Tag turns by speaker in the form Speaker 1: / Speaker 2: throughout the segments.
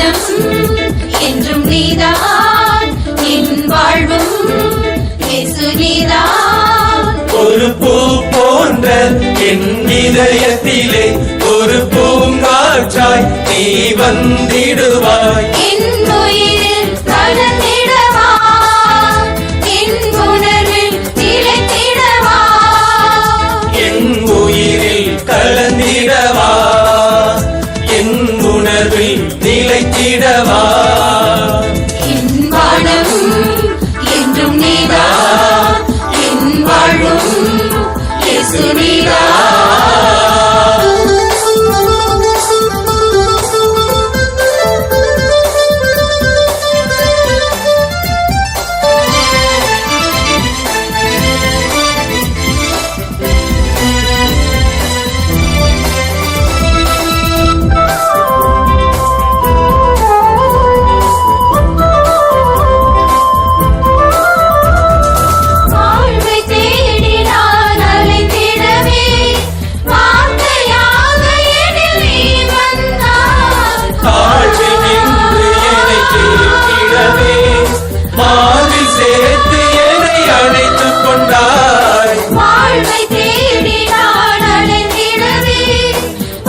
Speaker 1: வானம் என்றும் நீதான், என் வாழ்வும் இயேசு நீதான்.
Speaker 2: ஒரு பூ போன்ற என் இதயத்திலே ஒரு பூங்காற்றாய் நீ வந்திடுவாய்.
Speaker 1: என் உயிரில் கலந்திடவா, என் உணர்வில் நிலைத்திடவா,
Speaker 2: என் உயிரில் கலந்திடவா, என் உணர்வில் நிலைத்திடவா.
Speaker 1: என் வானம் என்றும் நீதான், என் வாழ்வும் இயேசு நீதான். வாழ்வை தேடி நான் அலைந்திடவே, வார்த்தையாக என்னில் நீ வந்தாய்.
Speaker 2: தாழ்வில் நின்று என்னை கேட்கிடவே, மார்பில் சேர்த்து என்னை அணைத்துக் கொண்டாய்.
Speaker 1: வாழ்வை தேடி நான் அலைந்திடவே,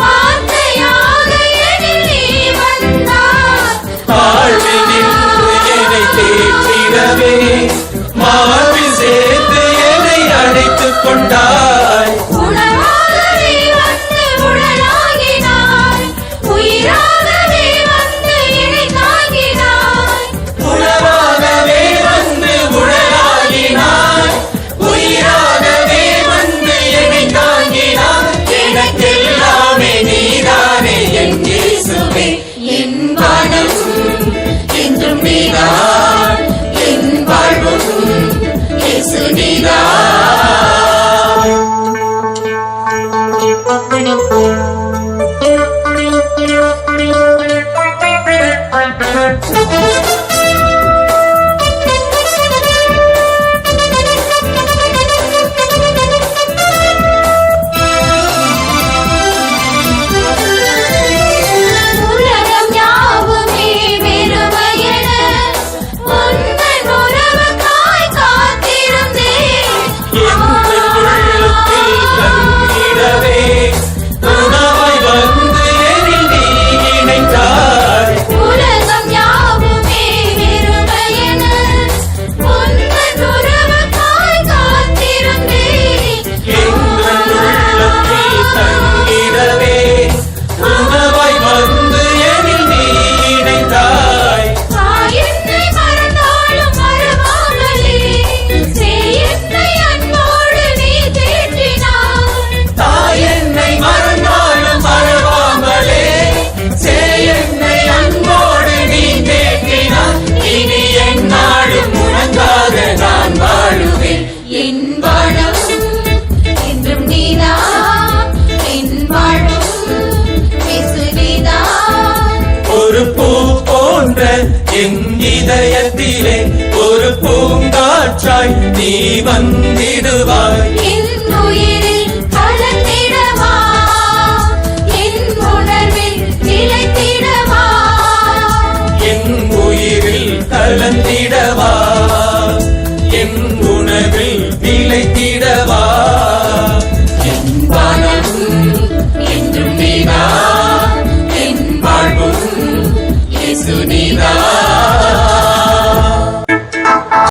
Speaker 1: வார்த்தையாக என்னில் நீ வந்தாய்.
Speaker 2: தாழ்வில் நின்று என்னை கேட்கிடவே, மார்பில் சேர்த்து என்னை அணைத்துக் கொண்டாய்.
Speaker 1: உணவாகவே வந்து உடலாகினாய், உயிராகவே வந்து என்னை தாங்கினாய்.
Speaker 2: உணவாகவே வந்து உடலாகினாய், உயிராகவே வந்து என்னை தாங்கினாய். எனக்கெல்லாமே நீதானே என் இயேசுவே.
Speaker 1: என் வானம் என்றும் நீதான், என் வாழ்வும் இயேசு நீதான். உலகம் யாவுமே வெறுமையென உந்தன் உறவுக்காய் காத்திருந்தேன்.
Speaker 2: எந்த உள்ளத்தில் தங்கிடவே உணவாய் வந்து என்னில் நீ இணைத்தாய்.
Speaker 1: உலகம் யாவுமே வெறுமையென உந்தன் உறவுக்காய் காத்திருந்தேன்.
Speaker 2: எந்த உள்ளத்தில் தங்கிடவே உணவாய் வந்து என்னில் நீ இணைத்தாய்.
Speaker 1: என்னை மறந்தாலும் மறவாமலே, என்னை அன்போடு நீ தேற்றினாய்.
Speaker 2: தாய் என்னை மறந்தாலும் மறவாமலே, என்னை அன்போடு நீ தேற்றினாய். இனி எந்நாளும் உனக்காக நான் வாழுவேன்.
Speaker 1: என் வானம் என்றும் நீதான், என் வாழ்வும் இயேசு நீதான்.
Speaker 2: ஒரு பூ போன்ற என் இதயத்திலே ஒரு பூங்காற்றாய் நீ வந்திடுவாய்.
Speaker 1: என் உயிரில் கலந்திடவா, என் உணர்வில் நிலைத்திடவா,
Speaker 2: என் உயிரில் கலந்திடவா, என் உணர்வில் நிலைத்திடவா.
Speaker 1: என் வானம் என்றும் நீதான்.